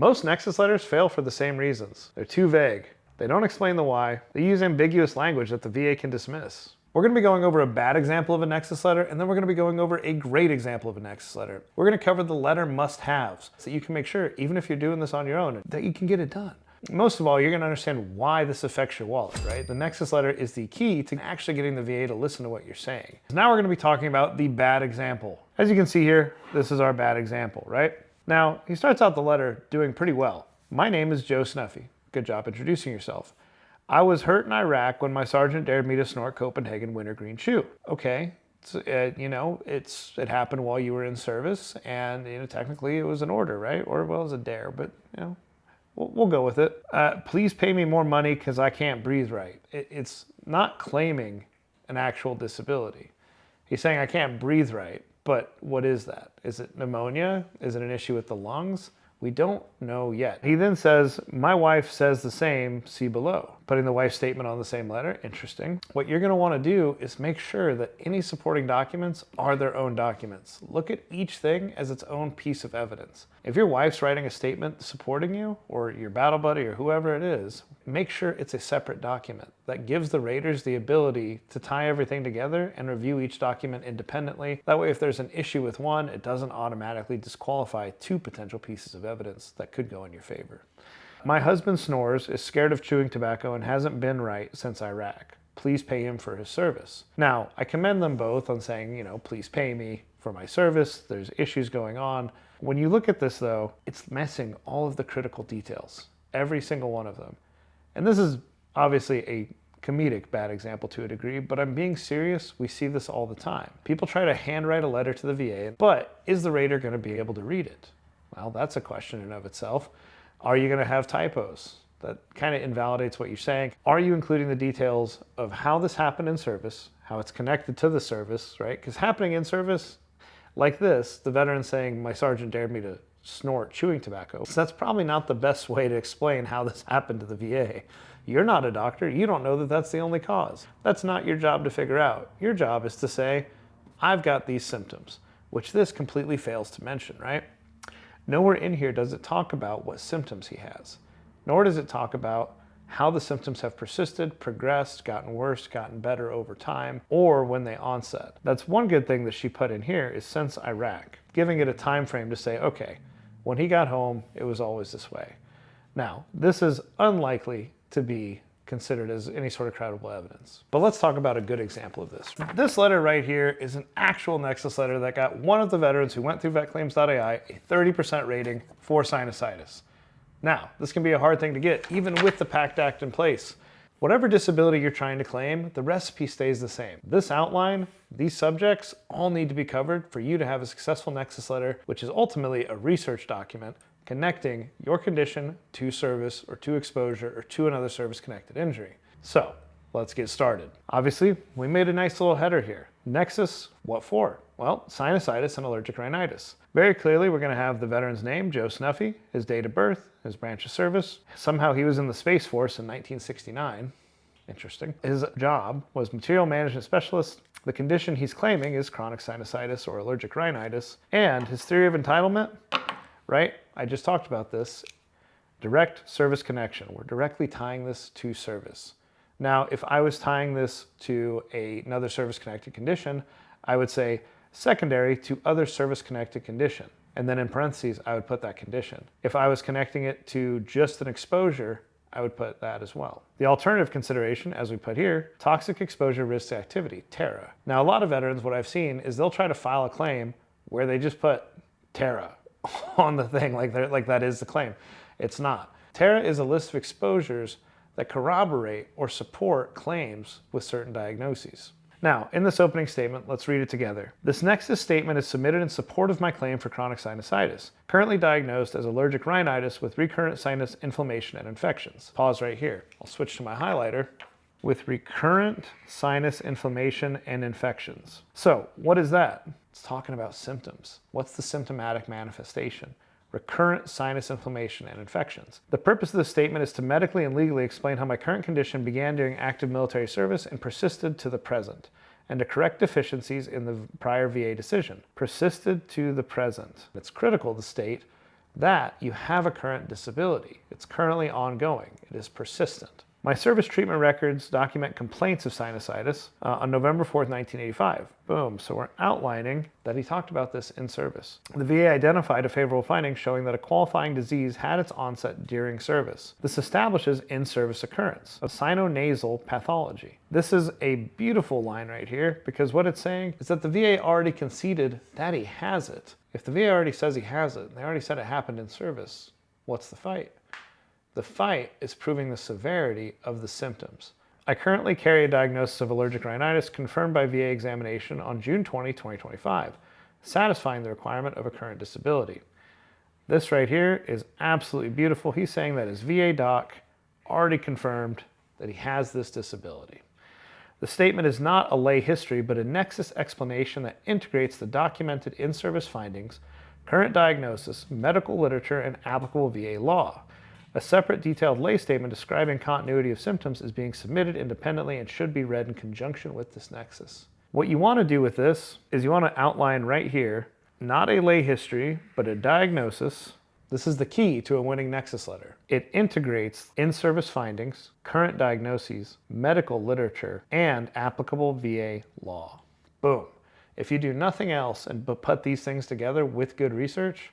Most Nexus letters fail for the same reasons. They're too vague. They don't explain the why. They use ambiguous language that the VA can dismiss. We're going to be going over a bad example of a Nexus letter, and then we're going to be going over a great example of a Nexus letter. We're going to cover the letter must-haves so that you can make sure, even if you're doing this on your own, that you can get it done. Most of all, you're going to understand why this affects your wallet, right? The Nexus letter is the key to actually getting the VA to listen to what you're saying. Now we're going to be talking about the bad example. As you can see here, this is our bad example, right? Now, he starts out the letter doing pretty well. My name is Joe Snuffy. Good job introducing yourself. I was hurt in Iraq when my sergeant dared me to snort Copenhagen wintergreen chew. Okay, it happened while you were in service, and technically it was an order, right? Or well, it was a dare, but we'll go with it. Please pay me more money because I can't breathe right. It's not claiming an actual disability. He's saying I can't breathe right, but what is that? Is it pneumonia? Is it an issue with the lungs? We don't know yet. He then says, my wife says the same, see below. Putting the wife's statement on the same letter, interesting. What you're gonna wanna do is make sure that any supporting documents are their own documents. Look at each thing as its own piece of evidence. If your wife's writing a statement supporting you, or your battle buddy, or whoever it is, make sure it's a separate document. That gives the raters the ability to tie everything together and review each document independently. That way, if there's an issue with one, it doesn't automatically disqualify two potential pieces of evidence that could go in your favor. My husband snores, is scared of chewing tobacco, and hasn't been right since Iraq. Please pay him for his service. Now, I commend them both on saying, please pay me for my service. There's issues going on. When you look at this, though, it's missing all of the critical details, every single one of them. And this is obviously a comedic bad example to a degree, but I'm being serious. We see this all the time. People try to handwrite a letter to the VA, but is the rater going to be able to read it? Well, that's a question in and of itself. Are you going to have typos? That kind of invalidates what you're saying. Are you including the details of how this happened in service, how it's connected to the service, right? Because happening in service, like this, the veteran saying, my sergeant dared me to snort chewing tobacco. So that's probably not the best way to explain how this happened to the VA. You're not a doctor. You don't know that that's the only cause. That's not your job to figure out. Your job is to say, I've got these symptoms, which this completely fails to mention, right? Nowhere in here does it talk about what symptoms he has, nor does it talk about how the symptoms have persisted, progressed, gotten worse, gotten better over time, or when they onset. That's one good thing that she put in here is since Iraq, giving it a time frame to say, okay, when he got home, it was always this way. Now, this is unlikely to be considered as any sort of credible evidence. But let's talk about a good example of this. This letter right here is an actual Nexus letter that got one of the veterans who went through vetclaims.ai a 30% rating for sinusitis. Now, this can be a hard thing to get, even with the PACT Act in place. Whatever disability you're trying to claim, the recipe stays the same. This outline, these subjects, all need to be covered for you to have a successful Nexus letter, which is ultimately a research document connecting your condition to service or to exposure or to another service-connected injury. So, let's get started. Obviously, we made a nice little header here. Nexus, what for? Well, sinusitis and allergic rhinitis. Very clearly, we're gonna have the veteran's name, Joe Snuffy, his date of birth, his branch of service. Somehow he was in the Space Force in 1969. Interesting. His job was material management specialist. The condition he's claiming is chronic sinusitis or allergic rhinitis. And his theory of entitlement, right? I just talked about this. Direct service connection. We're directly tying this to service. Now, if I was tying this to another service-connected condition, I would say secondary to other service-connected condition. And then in parentheses, I would put that condition. If I was connecting it to just an exposure, I would put that as well. The alternative consideration, as we put here, toxic exposure risk to activity, TERA. Now, a lot of veterans, what I've seen is they'll try to file a claim where they just put TERA on the thing, like that is the claim. It's not. TERA is a list of exposures that corroborate or support claims with certain diagnoses. Now, in this opening statement, let's read it together. This Nexus statement is submitted in support of my claim for chronic sinusitis, currently diagnosed as allergic rhinitis with recurrent sinus inflammation and infections. Pause right here. I'll switch to my highlighter. With recurrent sinus inflammation and infections. So, what is that? It's talking about symptoms. What's the symptomatic manifestation? Recurrent sinus inflammation and infections. The purpose of this statement is to medically and legally explain how my current condition began during active military service and persisted to the present, and to correct deficiencies in the prior VA decision. Persisted to the present. It's critical to state that you have a current disability. It's currently ongoing. It is persistent. My service treatment records document complaints of sinusitis on November 4th, 1985. Boom. So we're outlining that he talked about this in service. The VA identified a favorable finding showing that a qualifying disease had its onset during service. This establishes in-service occurrence of sinonasal pathology. This is a beautiful line right here because what it's saying is that the VA already conceded that he has it. If the VA already says he has it, and they already said it happened in service, what's the fight? The fight is proving the severity of the symptoms. I currently carry a diagnosis of allergic rhinitis confirmed by VA examination on June 20, 2025, satisfying the requirement of a current disability. This right here is absolutely beautiful. He's saying that his VA doc already confirmed that he has this disability. The statement is not a lay history, but a nexus explanation that integrates the documented in-service findings, current diagnosis, medical literature, and applicable VA law. A separate detailed lay statement describing continuity of symptoms is being submitted independently and should be read in conjunction with this nexus. What you want to do with this is you want to outline right here, not a lay history, but a diagnosis. This is the key to a winning nexus letter. It integrates in-service findings, current diagnoses, medical literature, and applicable VA law. Boom. If you do nothing else but put these things together with good research,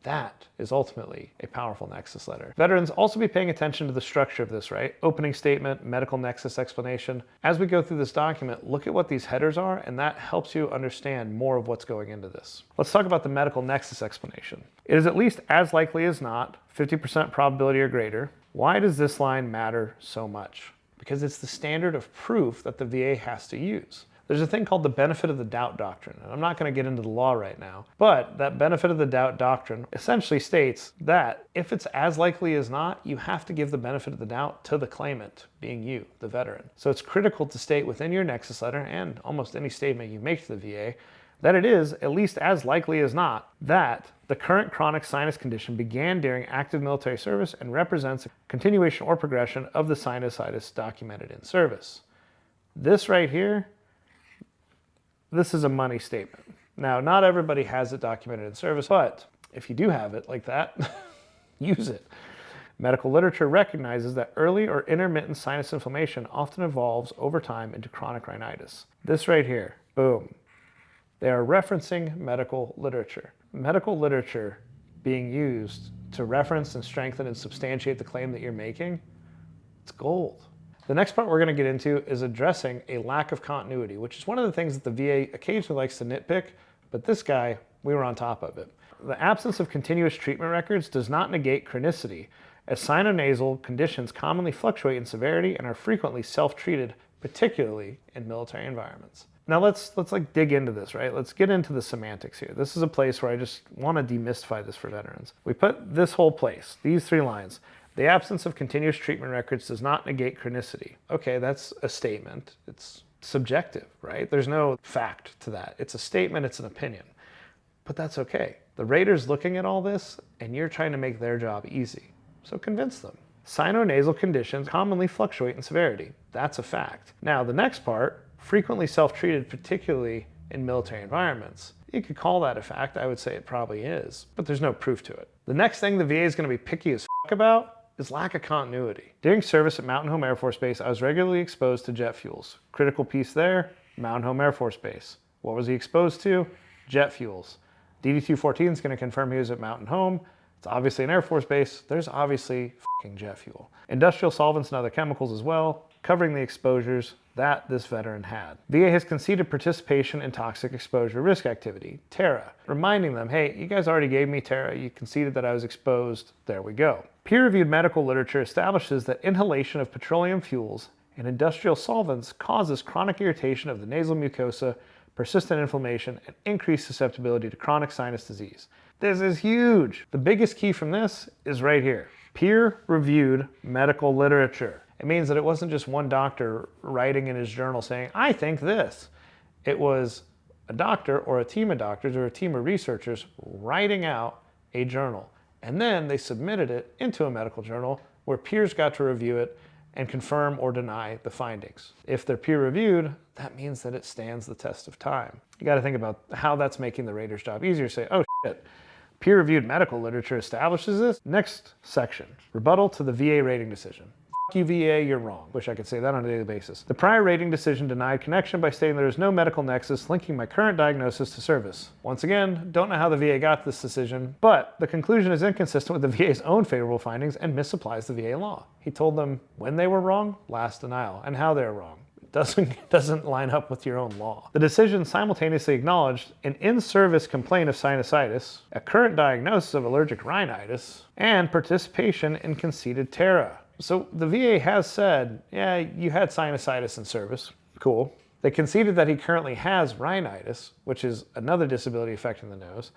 that is ultimately a powerful nexus letter. Veterans also be paying attention to the structure of this, right? Opening statement, medical nexus explanation. As we go through this document, look at what these headers are, and that helps you understand more of what's going into this. Let's talk about the medical nexus explanation. It is at least as likely as not, 50% probability or greater. Why does this line matter so much? Because it's the standard of proof that the VA has to use. There's a thing called the benefit of the doubt doctrine, and I'm not going to get into the law right now, but that benefit of the doubt doctrine essentially states that if it's as likely as not, you have to give the benefit of the doubt to the claimant, being you, the veteran. So it's critical to state within your nexus letter and almost any statement you make to the VA that it is at least as likely as not that the current chronic sinus condition began during active military service and represents a continuation or progression of the sinusitis documented in service. This right here, this is a money statement. Now, not everybody has it documented in service, but if you do have it like that, use it. Medical literature recognizes that early or intermittent sinus inflammation often evolves over time into chronic rhinitis. This right here, boom. They are referencing medical literature. Medical literature being used to reference and strengthen and substantiate the claim that you're making, it's gold. The next part we're going to get into is addressing a lack of continuity, which is one of the things that the VA occasionally likes to nitpick, but this guy, we were on top of it. The absence of continuous treatment records does not negate chronicity, as sinonasal conditions commonly fluctuate in severity and are frequently self-treated, particularly in military environments. Now let's dig into this, right? Let's get into the semantics here. This is a place where I just want to demystify this for veterans. We put this whole place, these three lines. The absence of continuous treatment records does not negate chronicity. Okay, that's a statement. It's subjective, right? There's no fact to that. It's a statement, it's an opinion. But that's okay. The rater's looking at all this, and you're trying to make their job easy. So convince them. Sinonasal conditions commonly fluctuate in severity. That's a fact. Now, the next part, frequently self-treated, particularly in military environments. You could call that a fact. I would say it probably is, but there's no proof to it. The next thing the VA is going to be picky as f*** about is lack of continuity. During service at Mountain Home Air Force Base, I was regularly exposed to jet fuels. Critical piece there, Mountain Home Air Force Base. What was he exposed to? Jet fuels. DD-214 is going to confirm he was at Mountain Home. It's obviously an Air Force base. There's obviously f***ing jet fuel. Industrial solvents and other chemicals as well, covering the exposures that this veteran had. VA has conceded participation in toxic exposure risk activity, TERA, reminding them, hey, you guys already gave me TERA, you conceded that I was exposed, there we go. Peer-reviewed medical literature establishes that inhalation of petroleum fuels and industrial solvents causes chronic irritation of the nasal mucosa, persistent inflammation, and increased susceptibility to chronic sinus disease. This is huge. The biggest key from this is right here. Peer-reviewed medical literature. It means that it wasn't just one doctor writing in his journal saying, I think this. It was a doctor or a team of doctors or a team of researchers writing out a journal. And then they submitted it into a medical journal where peers got to review it and confirm or deny the findings. If they're peer-reviewed, that means that it stands the test of time. You got to think about how that's making the rater's job easier. Say, oh shit, Peer-reviewed medical literature establishes this. Next section, rebuttal to the VA rating decision. F you VA, you're wrong. Wish I could say that on a daily basis. The prior rating decision denied connection by stating there is no medical nexus linking my current diagnosis to service. Once again, don't know how the VA got this decision, but the conclusion is inconsistent with the VA's own favorable findings and misapplies the VA law. He told them when they were wrong, last denial, and how they were wrong. Doesn't line up with your own law. The decision simultaneously acknowledged an in-service complaint of sinusitis, a current diagnosis of allergic rhinitis, and participation in conceded TERA. So the VA has said, yeah, you had sinusitis in service. Cool. They conceded that he currently has rhinitis, which is another disability affecting the nose.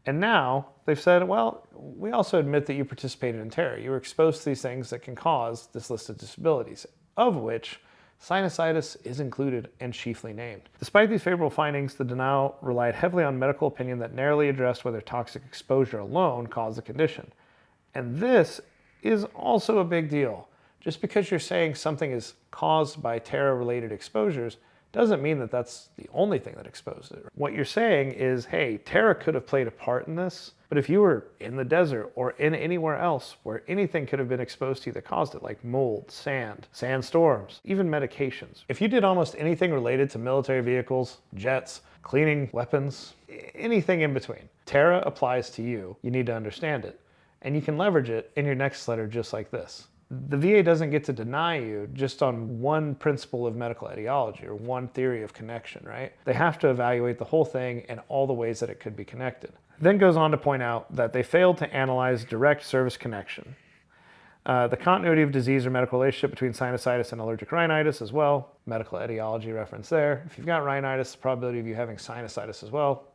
And now they've said, well, we also admit that you participated in TERA. You were exposed to these things that can cause this list of disabilities, of which sinusitis is included and chiefly named. Despite these favorable findings, the denial relied heavily on medical opinion that narrowly addressed whether toxic exposure alone caused the condition. And this is also a big deal. Just because you're saying something is caused by TERA-related exposures doesn't mean that that's the only thing that exposed it. What you're saying is, hey, TERA could have played a part in this, but if you were in the desert or in anywhere else where anything could have been exposed to you that caused it, like mold, sand, sandstorms, even medications. If you did almost anything related to military vehicles, jets, cleaning weapons, anything in between, TERA applies to you. You need to understand it. And you can leverage it in your next letter just like this. The VA doesn't get to deny you just on one principle of medical etiology or one theory of connection, right? They have to evaluate the whole thing and all the ways that it could be connected. Then goes on to point out that they failed to analyze direct service connection. The continuity of disease or medical relationship between sinusitis and allergic rhinitis as well. Medical etiology reference there. If you've got rhinitis, the probability of you having sinusitis as well,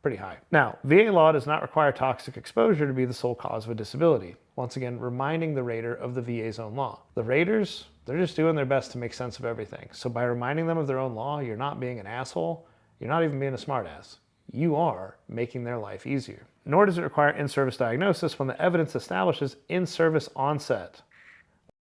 pretty high. Now, VA law does not require toxic exposure to be the sole cause of a disability. Once again, reminding the rater of the VA's own law. The raters, they're just doing their best to make sense of everything. So by reminding them of their own law, you're not being an asshole. You're not even being a smartass. You are making their life easier. Nor does it require in-service diagnosis when the evidence establishes in-service onset.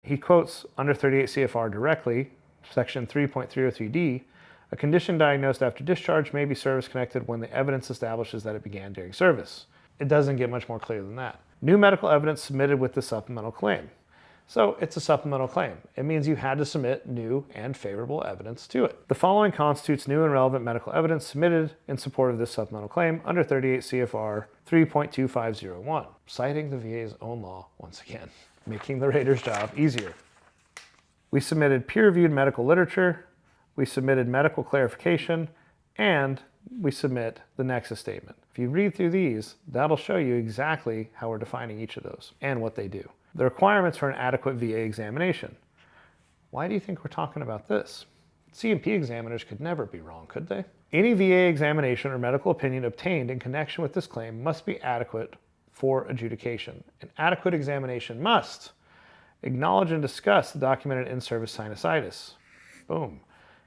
He quotes under 38 CFR directly, section 3.303D, a condition diagnosed after discharge may be service-connected when the evidence establishes that it began during service. It doesn't get much more clear than that. New medical evidence submitted with the supplemental claim. So it's a supplemental claim. It means you had to submit new and favorable evidence to it. The following constitutes new and relevant medical evidence submitted in support of this supplemental claim under 38 CFR 3.2501, citing the VA's own law once again, making the rater's job easier. We submitted peer-reviewed medical literature, we submitted medical clarification, and we submit the nexus statement. If you read through these, that'll show you exactly how we're defining each of those and what they do. The requirements for an adequate VA examination. Why do you think we're talking about this? C&P examiners could never be wrong, could they? Any VA examination or medical opinion obtained in connection with this claim must be adequate for adjudication. An adequate examination must acknowledge and discuss the documented in-service sinusitis. Boom.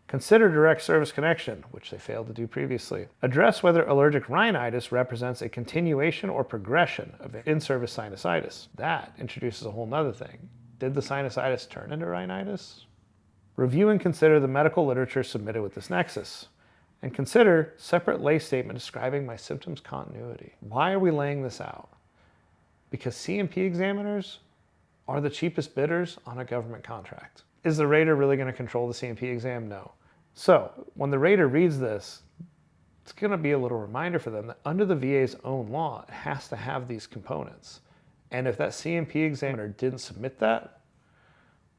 Consider direct service connection, which they failed to do previously. Address whether allergic rhinitis represents a continuation or progression of in-service sinusitis. That introduces a whole nother thing. Did the sinusitis turn into rhinitis? Review and consider the medical literature submitted with this nexus. And consider separate lay statement describing my symptoms continuity. Why are we laying this out? Because C&P examiners are the cheapest bidders on a government contract. Is the rater really going to control the C&P exam? No. So when the rater reads this, it's going to be a little reminder for them that under the VA's own law, it has to have these components. And if that C&P examiner didn't submit that,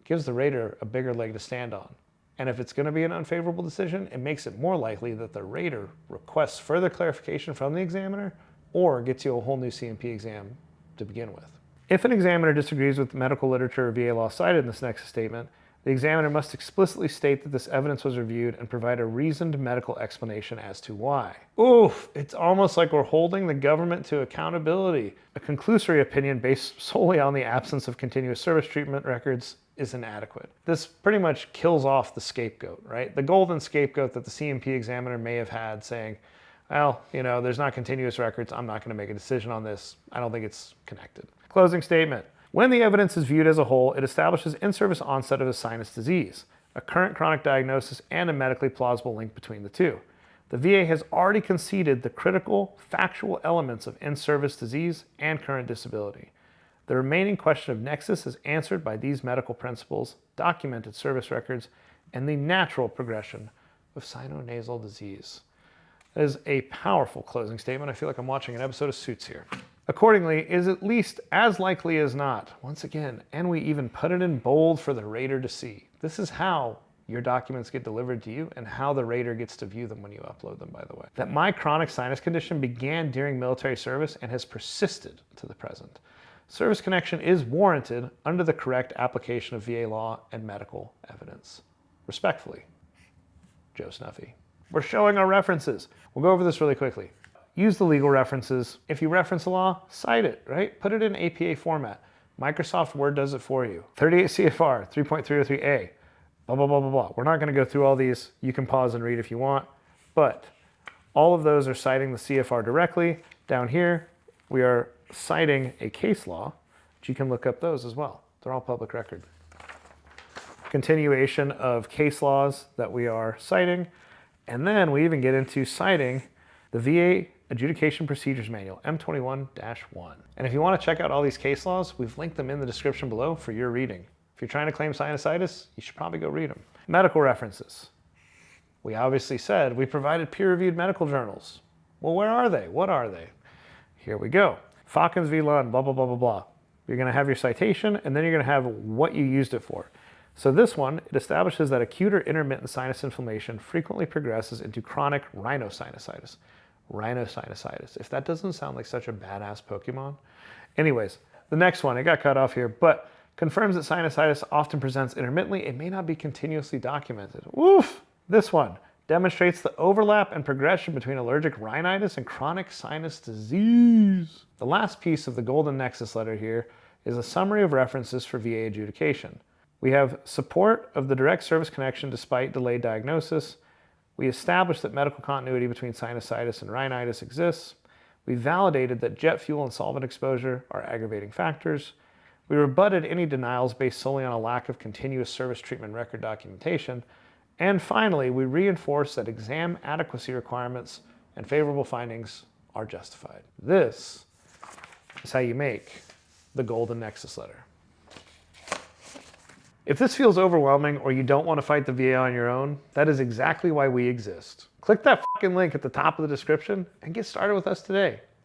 it gives the rater a bigger leg to stand on. And if it's going to be an unfavorable decision, it makes it more likely that the rater requests further clarification from the examiner or gets you a whole new C&P exam to begin with. If an examiner disagrees with the medical literature or VA law cited in this nexus statement, the examiner must explicitly state that this evidence was reviewed and provide a reasoned medical explanation as to why. Oof, it's almost like we're holding the government to accountability. A conclusory opinion based solely on the absence of continuous service treatment records is inadequate. This pretty much kills off the scapegoat, right? The golden scapegoat that the C&P examiner may have had saying, well, you know, there's not continuous records. I'm not going to make a decision on this. I don't think it's connected. Closing statement. When the evidence is viewed as a whole, it establishes in-service onset of a sinus disease, a current chronic diagnosis, and a medically plausible link between the two. The VA has already conceded the critical, factual elements of in-service disease and current disability. The remaining question of nexus is answered by these medical principles, documented service records, and the natural progression of sinonasal disease. That is a powerful closing statement. I feel like I'm watching an episode of Suits here. Accordingly, is at least as likely as not, once again, and we even put it in bold for the rater to see. This is how your documents get delivered to you and how the rater gets to view them when you upload them, by the way. That my chronic sinus condition began during military service and has persisted to the present. Service connection is warranted under the correct application of VA law and medical evidence. Respectfully, Joe Snuffy. We're showing our references. We'll go over this really quickly. Use the legal references. If you reference a law, cite it, right? Put it in APA format. Microsoft Word does it for you. 38 CFR 3.303A, blah, blah, blah, blah, blah. We're not going to go through all these. You can pause and read if you want, but all of those are citing the CFR directly. Down here, we are citing a case law, but you can look up those as well. They're all public record. Continuation of case laws that we are citing, and then we even get into citing the VA Adjudication Procedures Manual, M21-1. And if you want to check out all these case laws, we've linked them in the description below for your reading. If you're trying to claim sinusitis, you should probably go read them. Medical references. We obviously said we provided peer-reviewed medical journals. Well, where are they? What are they? Here we go. Falcons v. Lund, blah, blah, blah, blah, blah. You're going to have your citation, and then you're going to have what you used it for. So this one, it establishes that acute or intermittent sinus inflammation frequently progresses into chronic rhinosinusitis. Rhinosinusitis. If that doesn't sound like such a badass Pokemon. Anyways, the next one, it got cut off here, but confirms that sinusitis often presents intermittently. It may not be continuously documented. Woof! This one demonstrates the overlap and progression between allergic rhinitis and chronic sinus disease. The last piece of the Golden Nexus letter here is a summary of references for VA adjudication. We have support of the direct service connection despite delayed diagnosis. We established that medical continuity between sinusitis and rhinitis exists. We validated that jet fuel and solvent exposure are aggravating factors. We rebutted any denials based solely on a lack of continuous service treatment record documentation. And finally, we reinforced that exam adequacy requirements and favorable findings are justified. This is how you make the Golden Nexus letter. If this feels overwhelming or you don't want to fight the VA on your own, that is exactly why we exist. Click that fucking link at the top of the description and get started with us today.